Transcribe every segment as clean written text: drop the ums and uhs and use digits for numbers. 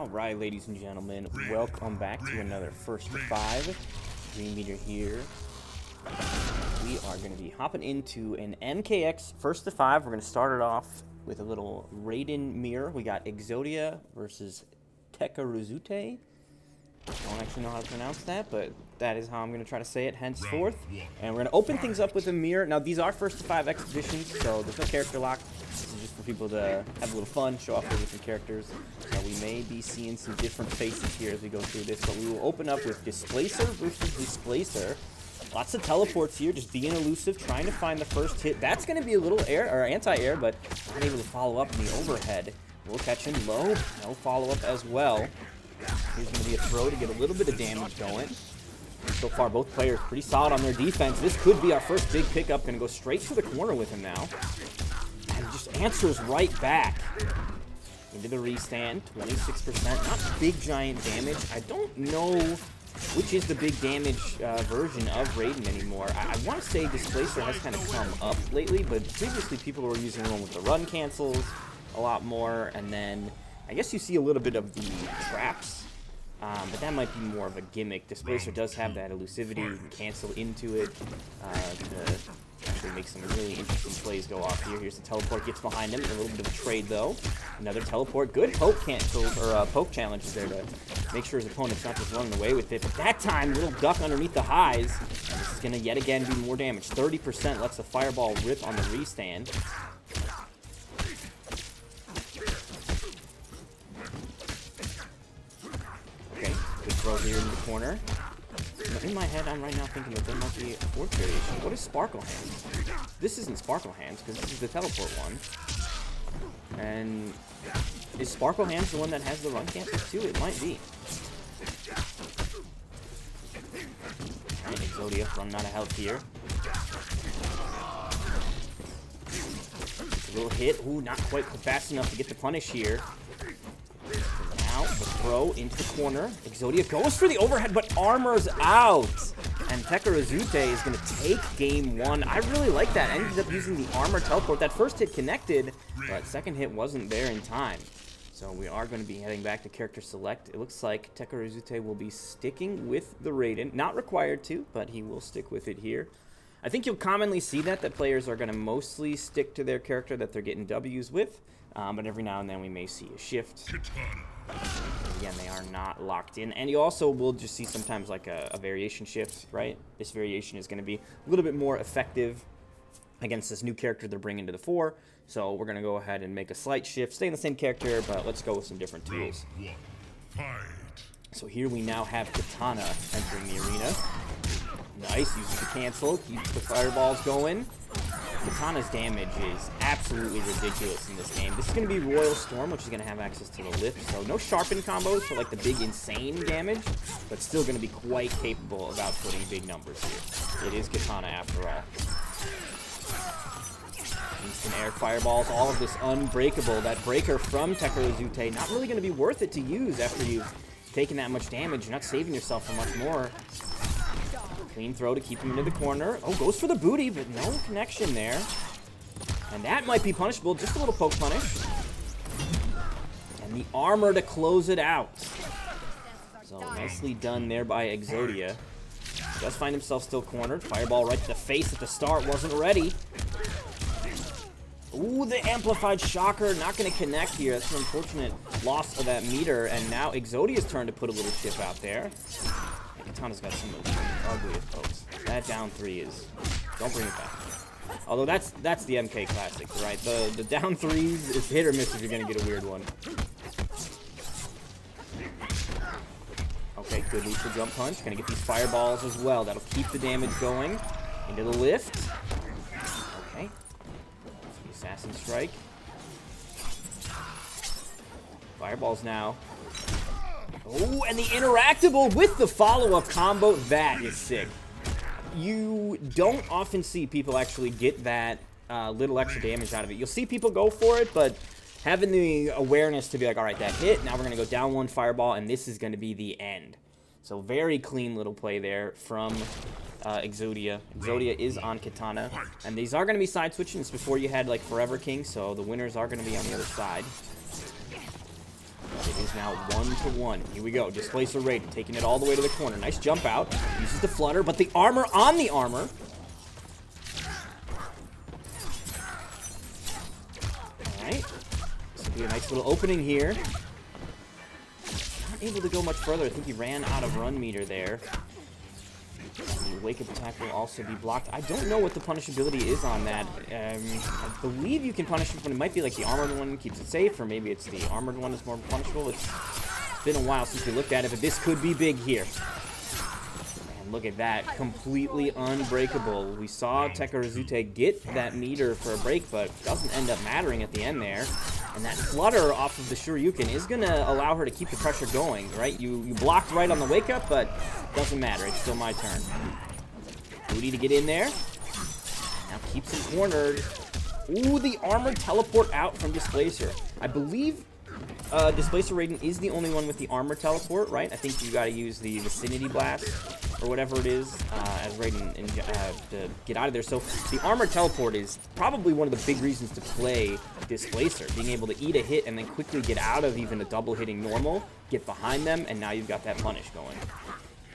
Alright, ladies and gentlemen, welcome back to another First to 5 Dreamxeaterx here. We are going to be hopping into an MKX First to 5. We're going to start it off with a little Raiden mirror. We got Exodia versus Tekaruzute. I don't actually know how to pronounce that, but that is how I'm going to try to say it henceforth. And we're going to open things up with a mirror. Now, these are First to 5 exhibitions, so there's no character lock. This is just for people to have a little fun, show off their different characters. So we may be seeing some different faces here as we go through this, but we will open up with Displacer versus Displacer. Lots of teleports here, just being elusive, trying to find the first hit. That's going to be a little air or anti-air, but not able to follow up in the overhead. We'll catch him low, no follow-up as well. Here's going to be a throw to get a little bit of damage going. So far, both players pretty solid on their defense. This could be our first big pickup. Going to go straight to the corner with him now. And just answers right back. Into the restand, 26%. Not big, giant damage. I don't know which is the big damage version of Raiden anymore. I want to say Displacer has kind of come up lately, but previously people were using the one with the run cancels a lot more, and then I guess you see a little bit of the traps, but that might be more of a gimmick. Displacer does have that elusivity. You can cancel into it to actually make some really interesting plays go off here. Here's the teleport, gets behind him. A little bit of a trade, though. Another teleport. Good poke cancels, or poke challenges there to make sure his opponent's not just running away with it. But that time, little duck underneath the highs. And this is going to yet again do more damage. 30% lets the fireball rip on the restand. Okay, good throw here in the corner. In my head, I'm right now thinking that there might be a fourth variation. What is Sparkle Hands? This isn't Sparkle Hands, because this is the teleport one. And is Sparkle Hands the one that has the run cancels too? It might be. Alright, Exodia running out of health here. A little hit. Ooh, not quite fast enough to get the punish here. Now, the throw into the corner. Exodia goes for the overhead, but armors out. And Tekaruzute is going to take game one. I really like that. Ended up using the armor teleport. That first hit connected, but second hit wasn't there in time. So we are going to be heading back to character select. It looks like Tekaruzute will be sticking with the Raiden. Not required to, but he will stick with it here. I think you'll commonly see that players are going to mostly stick to their character that they're getting W's with. But every now and then we may see a shift. Again, they are not locked in. And you also will just see sometimes like a variation shift, right? This variation is going to be a little bit more effective against this new character they're bringing to the fore. So we're going to go ahead and make a slight shift. Stay in the same character, but let's go with some different tools. So here we now have Katana entering the arena. Nice, uses the cancel, keeps the fireballs going. Katana's damage is absolutely ridiculous in this game. This is going to be Royal Storm, which is going to have access to the lift. So no sharpen combos for like the big insane damage, but still going to be quite capable of outputting big numbers here. It is Katana after all. Instant air fireballs, all of this unbreakable. That breaker from Tekaruzute, not really going to be worth it to use after you've taken that much damage. You're not saving yourself for much more. Clean throw to keep him into the corner. Oh, goes for the booty, but no connection there. And that might be punishable. Just a little poke punish. And the armor to close it out. So nicely done there by Exodia. Does find himself still cornered. Fireball right to the face at the start. Wasn't ready. Ooh, the amplified shocker. Not going to connect here. That's an unfortunate loss of that meter. And now Exodia's turn to put a little chip out there. Katana's got some of the ugliest pokes. That down 3 is... Don't bring it back. Although that's the MK classic, right? The down 3s is hit or miss if you're going to get a weird one. Okay, good neutral jump punch. Going to get these fireballs as well. That'll keep the damage going. Into the lift. Okay. The assassin strike. Fireballs now. Oh, and the interactable with the follow-up combo. That is sick. You don't often see people actually get that little extra damage out of it. You'll see people go for it, but having the awareness to be like, all right, that hit. Now we're going to go down one fireball, and this is going to be the end. So very clean little play there from Exodia. Exodia is on Katana. And these are going to be side switching. It's before you had like Forever King, so the winners are going to be on the other side. It is is now 1-1. Here we go. Displacer Raiden taking it all the way to the corner. Nice jump out. Uses the flutter, but the armor on the armor. Alright. This will be a nice little opening here. Not able to go much further. I think he ran out of run meter there. The wake-up attack will also be blocked. I don't know what the punishability is on that. I believe you can punish it, but it might be like the armored one keeps it safe, or maybe it's the armored one is more punishable. It's been a while since we looked at it, but this could be big here. And look at that, completely unbreakable. We saw Tekaruzute get that meter for a break, but doesn't end up mattering at the end there. And that flutter off of the Shoryuken is going to allow her to keep the pressure going, right? You blocked right on the wake-up, but doesn't matter. It's still my turn. Booty to get in there. Now keeps him cornered. Ooh, the armored teleport out from Displacer. I believe Displacer Raiden is the only one with the armor teleport, right? I think you got to use the Vicinity Blast or whatever it is as Raiden to get out of there. So the armor teleport is probably one of the big reasons to play Displacer, being able to eat a hit and then quickly get out of even a double hitting normal, get behind them, and now you've got that punish going.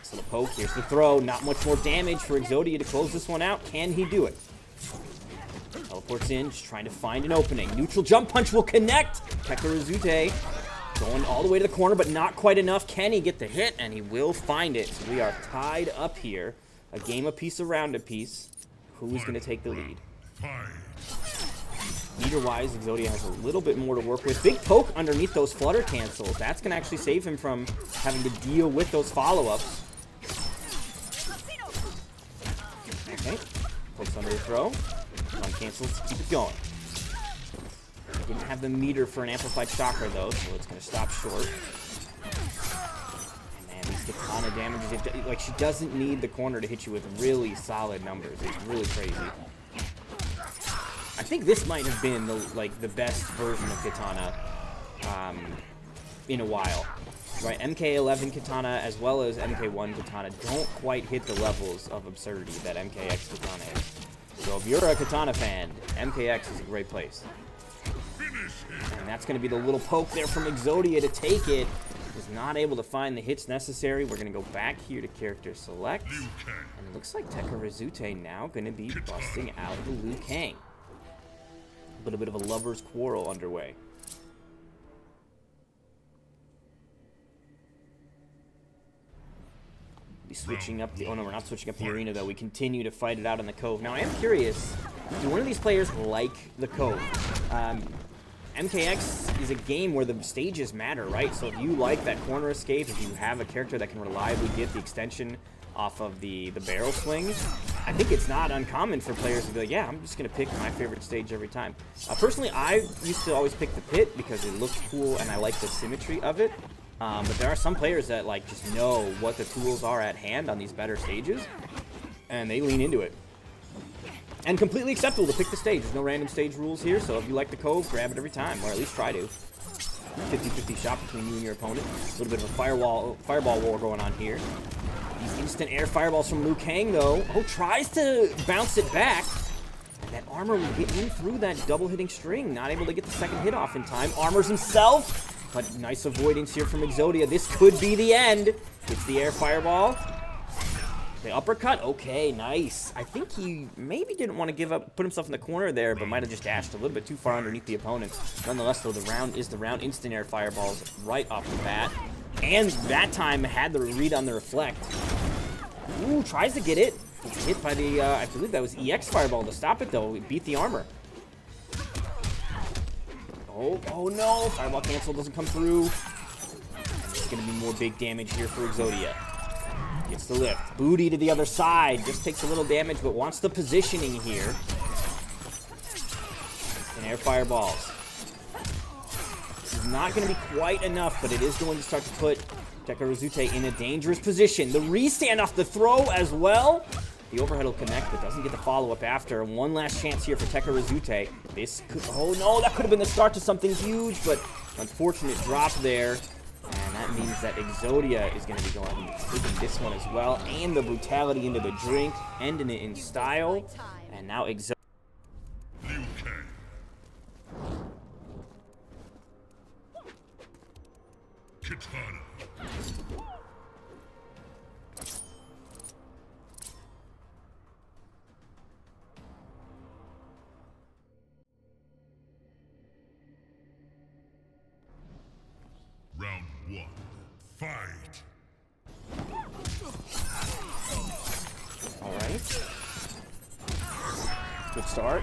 So the poke, here's the throw. Not much more damage for Exodia to close this one out. Can he do it? Teleports in, just trying to find an opening. Neutral jump punch will connect. Tekaruzute going all the way to the corner, but not quite enough. Can he get the hit? And he will find it. So we are tied up here. A game apiece, a round apiece. Who's going to take the lead? Meter-wise, Exodia has a little bit more to work with. Big poke underneath those flutter cancels. That's going to actually save him from having to deal with those follow-ups. Okay. Pokes under the throw. One cancels to keep it going. Didn't have the meter for an amplified chakra though, so it's going to stop short. And man, these katana damages, like she doesn't need the corner to hit you with really solid numbers. It's really crazy. I think this might have been the best version of katana in a while. Right, MK11 katana as well as MK1 katana don't quite hit the levels of absurdity that MKX katana is. So if you're a katana fan, MKX is a great place. And that's going to be the little poke there from Exodia to take it. Was not able to find the hits necessary. We're going to go back here to character select. And it looks like Tekaruzute now going to be busting out the Liu Kang. A little bit of a lover's quarrel underway. Be switching up the... Oh, no, we're not switching up the arena, though. We continue to fight it out in the Cove. Now, I am curious, do one of these players like the Cove? MKX is a game where the stages matter, right? So if you like that corner escape, if you have a character that can reliably get the extension off of the barrel swing, I think it's not uncommon for players to be like, yeah, I'm just going to pick my favorite stage every time. Personally, I used to always pick the pit because it looks cool and I like the symmetry of it. But there are some players that like just know what the tools are at hand on these better stages, and they lean into it. And completely acceptable to pick the stage. There's no random stage rules here, so if you like the Cove, grab it every time, or at least try to. 50-50 shot between you and your opponent. A little bit of a fireball war going on here. These instant air fireballs from Liu Kang, though. Oh, tries to bounce it back. And that armor will get in through that double hitting string. Not able to get the second hit off in time. Armors himself. But nice avoidance here from Exodia. This could be the end. Gets the air fireball. The uppercut. Okay, nice. I think he maybe didn't want to give up, put himself in the corner there, but might have just dashed a little bit too far underneath the opponent. Nonetheless, though, the round is the round. Instant air fireballs right off the bat. And that time had the read on the reflect. Ooh, tries to get it. Gets hit by the, I believe that was EX fireball to stop it, though. It beat the armor. Oh no, fireball cancel doesn't come through. There's going to be more big damage here for Exodia. Gets the lift. Booty to the other side. Just takes a little damage, but wants the positioning here. And air fireballs. This is not going to be quite enough, but it is going to start to put Tekaruzute in a dangerous position. The restand off the throw as well. The overhead will connect, but doesn't get the follow-up after. One last chance here for Tekaruzute. This could... Oh, no, that could have been the start to something huge, but unfortunate drop there. And that means that Exodia is going to be going and taking this one as well. And the brutality into the drink, ending it in style. And now Exodia... Fight. All right. Good start.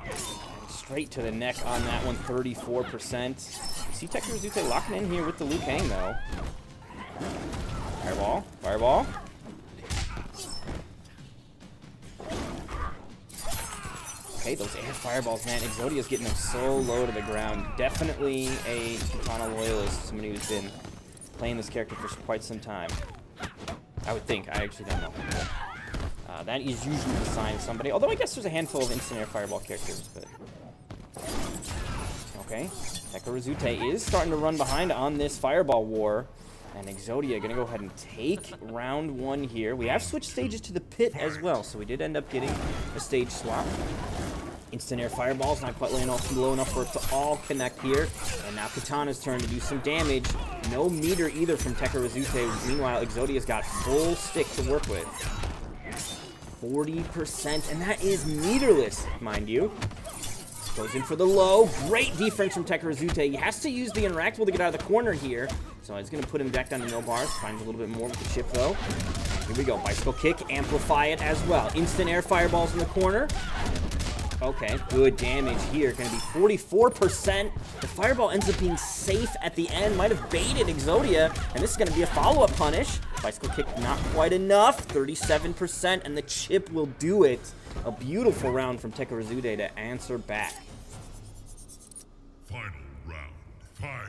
And straight to the neck on that one, 34%. You see Tekaruzute locking in here with the Liu Kang, though. Fireball. Fireball. Okay, those air fireballs, man. Exodia's getting them so low to the ground. Definitely a Katana loyalist, somebody who's been playing this character for quite some time. I would think. I actually don't know. That is usually the sign of somebody. Although I guess there's a handful of instant air fireball characters, but... Okay. Tekaruzute is starting to run behind on this fireball war. And Exodia gonna go ahead and take round one here. We have switched stages to the pit as well, so we did end up getting a stage swap. Instant air fireballs, not quite low enough for it to all connect here. And now Katana's turn to do some damage. No meter either from Tekaruzute. Meanwhile, Exodia's got full stick to work with. 40%, and that is meterless, mind you. Goes in for the low. Great defense from Tekaruzute. He has to use the interactable to get out of the corner here. So it's going to put him back down to no bars. Finds a little bit more with the chip, though. Here we go. Bicycle kick. Amplify it as well. Instant air fireballs in the corner. Okay, good damage here. Going to be 44%. The fireball ends up being safe at the end. Might have baited Exodia. And this is going to be a follow-up punish. Bicycle kick not quite enough. 37%. And the chip will do it. A beautiful round from Tekaruzute to answer back. Final round. Fight.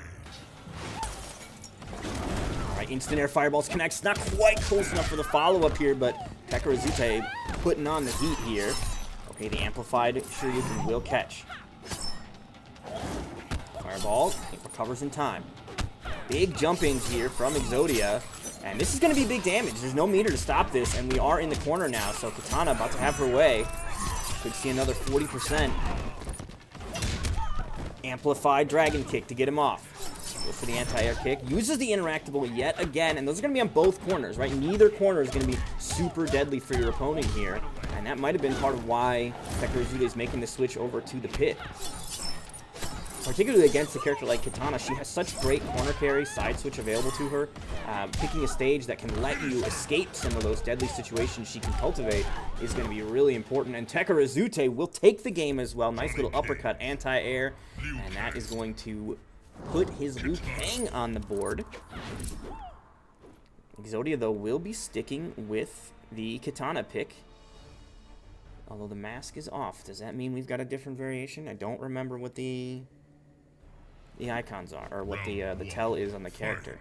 Alright, instant air fireballs connects. Not quite close enough for the follow-up here, but Tekaruzute putting on the heat here. Okay, the amplified Shoryuken will catch. Fireball, it recovers in time. Big jump-ins here from Exodia. And this is going to be big damage. There's no meter to stop this, and we are in the corner now, so Katana about to have her way. Could see another 40%. Amplified dragon kick to get him off. Goes for the anti-air kick. Uses the interactable yet again, and those are going to be on both corners, right? Neither corner is going to be super deadly for your opponent here, and that might have been part of why Tekaruzute is making the switch over to the pit. Particularly against a character like Katana, she has such great corner carry, side switch available to her. Picking a stage that can let you escape some of those deadly situations she can cultivate is going to be really important. And Tekaruzute will take the game as well. Nice little uppercut, anti-air, and that is going to put his Liu Kang on the board. Exodia, though, will be sticking with the Katana pick. Although the mask is off. Does that mean we've got a different variation? I don't remember what the icons are, or what the tell is on the character.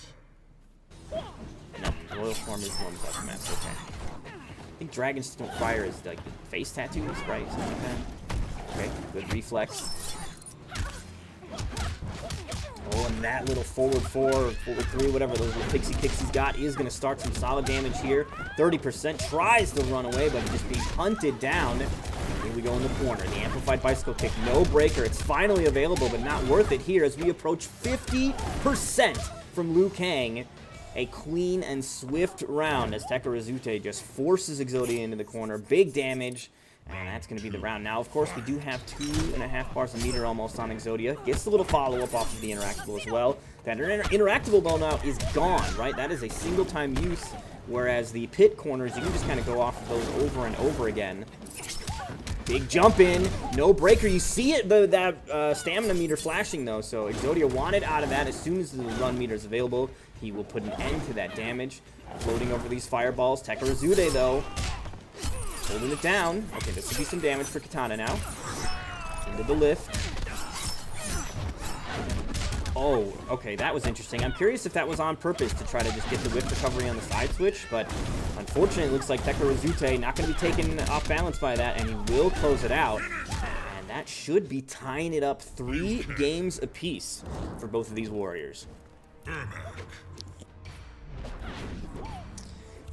No, the royal form is the one without the mask. Okay. I think dragons don't fire as like face tattoos, right? Something like that. Okay, good reflex. Oh, and that little forward 4, or forward 3, whatever those little pixie kicks he's got is going to start some solid damage here. 30%, tries to run away, but just being hunted down. Here we go in the corner. The amplified bicycle kick, no breaker. It's finally available, but not worth it here as we approach 50% from Liu Kang. A clean and swift round as Tekaruzute just forces Exodia into the corner. Big damage. And that's going to be the round. Now, of course, we do have 2.5 bars of meter almost on Exodia. Gets a little follow-up off of the interactable as well. That interactable ball now is gone, right? That is a single-time use, whereas the pit corners, you can just kind of go off of those over and over again. Big jump in, no breaker. You see it, that stamina meter flashing, though, so Exodia wanted out of that. As soon as the run meter is available, he will put an end to that damage. Floating over these fireballs. Tekaruzute, though, holding it down. Okay, this could be some damage for Katana now. Into the lift. Oh, okay, that was interesting. I'm curious if that was on purpose to try to just get the whip recovery on the side switch, but unfortunately it looks like Tekaruzute not going to be taken off balance by that, and he will close it out. And that should be tying it up 3 games apiece for both of these warriors.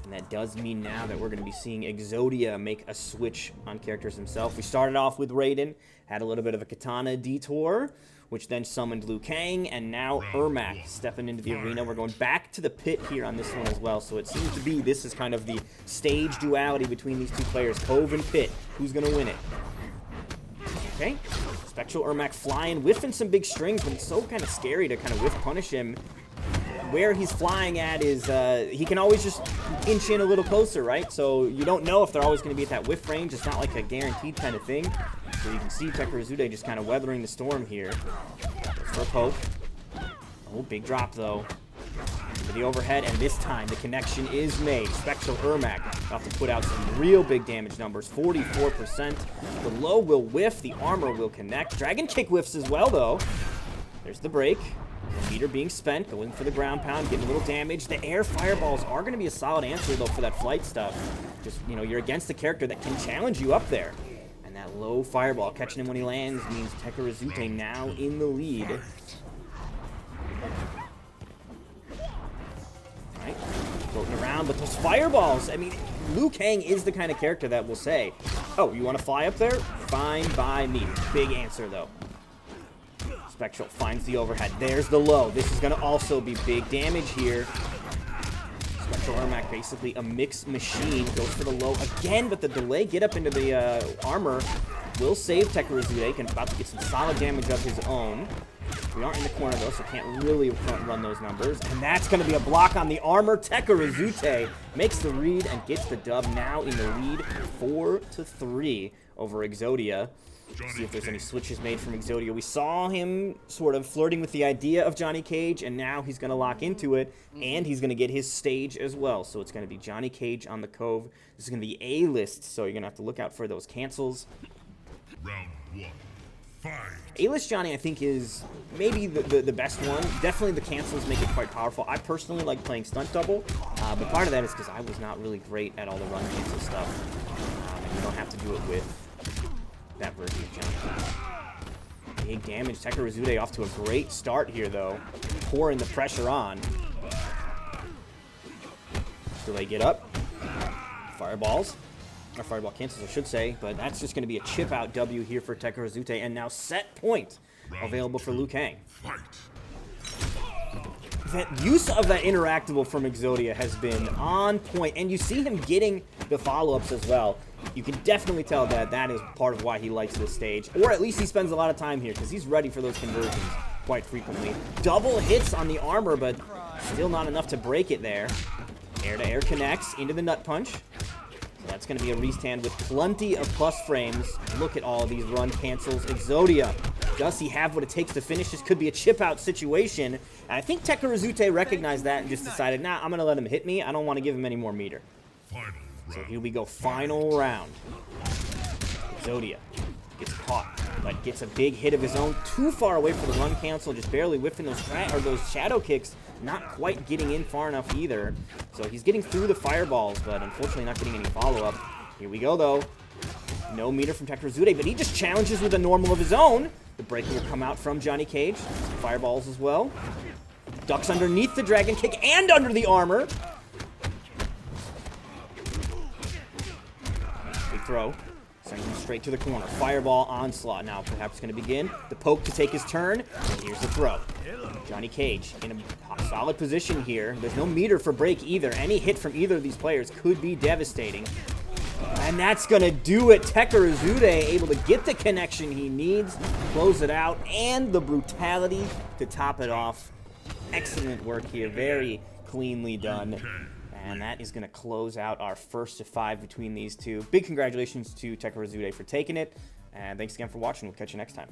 And that does mean now that we're going to be seeing Exodia make a switch on characters himself. We started off with Raiden, had a little bit of a Katana detour, which then summoned Liu Kang, and now Ermac stepping into the arena. We're going back to the pit here on this one as well, so it seems to be this is kind of the stage duality between these two players, Cove and Pit. Who's going to win it? Okay, Spectral Ermac flying, whiffing some big strings, but it's so kind of scary to kind of whiff punish him where he's flying at is he can always just inch in a little closer, right? So you don't know if they're always going to be at that whiff range. It's not like a guaranteed kind of thing. So you can see Tekaruzute just kind of weathering the storm here. Goes for a poke. Oh, big drop though. To the overhead, and this time the connection is made. Spectral Ermac about to put out some real big damage numbers. 44%. The low will whiff. The armor will connect. Dragon Kick whiffs as well, though. There's the break. The meter being spent, going for the ground pound, getting a little damage. The air fireballs are going to be a solid answer, though, for that flight stuff. Just, you know, you're against a character that can challenge you up there. And that low fireball, catching him when he lands, means Tekaruzute now in the lead. Right? Floating around, but those fireballs, I mean, Liu Kang is the kind of character that will say, oh, you want to fly up there? Fine by me. Big answer, though. Spectral finds the overhead. There's the low. This is going to also be big damage here. Spectral Ermac, basically a mixed machine. Goes for the low again, but the delay get up into the armor will save Tekaruzute. And about to get some solid damage of his own. We aren't in the corner, though, so can't really front run those numbers. And that's going to be a block on the armor. Tekaruzute makes the read and gets the dub, now in the lead 4-3 over Exodia. See if there's any switches made from Exodia. We saw him sort of flirting with the idea of Johnny Cage, and now he's going to lock into it, and he's going to get his stage as well. So it's going to be Johnny Cage on the Cove. This is going to be A-list, so you're going to have to look out for those cancels. Round 1. Fight. A-list Johnny, I think, is maybe the best one. Definitely the cancels make it quite powerful. I personally like playing stunt double, but part of that is because I was not really great at all the run cancel stuff. And you don't have to do it with that version of Johnny. Big damage. Tekaruzute off to a great start here, though. Pouring the pressure on. So they get up. Fireballs. Or fireball cancels, I should say. But that's just going to be a chip-out W here for Tekaruzute. And now set point available for Liu Kang. That use of that interactable from Exodia has been on point. And you see him getting the follow-ups as well. You can definitely tell that that is part of why he likes this stage. Or at least he spends a lot of time here, because he's ready for those conversions quite frequently. Double hits on the armor, but still not enough to break it there. Air-to-air connects into the nut punch. So that's going to be a restand with plenty of plus frames. Look at all these run cancels. Exodia, does he have what it takes to finish? This could be a chip-out situation. And I think Tekaruzute recognized that and just decided, nah, I'm going to let him hit me. I don't want to give him any more meter. So here we go, final round. Exodia gets caught, but gets a big hit of his own. Too far away for the run cancel, just barely whiffing those shadow kicks. Not quite getting in far enough either. So he's getting through the fireballs, but unfortunately not getting any follow-up. Here we go, though. No meter from Tekaruzute, but he just challenges with a normal of his own. The break will come out from Johnny Cage. Fireballs as well. Ducks underneath the dragon kick and under the armor. Throw. Sends him straight to the corner. Fireball onslaught now perhaps going to begin. The poke to take his turn. And here's the throw. Johnny Cage in a solid position here. There's no meter for break either. Any hit from either of these players could be devastating. And that's going to do it. Tekaruzute able to get the connection he needs, close it out, and the brutality to top it off. Excellent work here. Very cleanly done. And that is going to close out our first of 5 between these two. Big congratulations to Tekaruzute for taking it. And thanks again for watching. We'll catch you next time.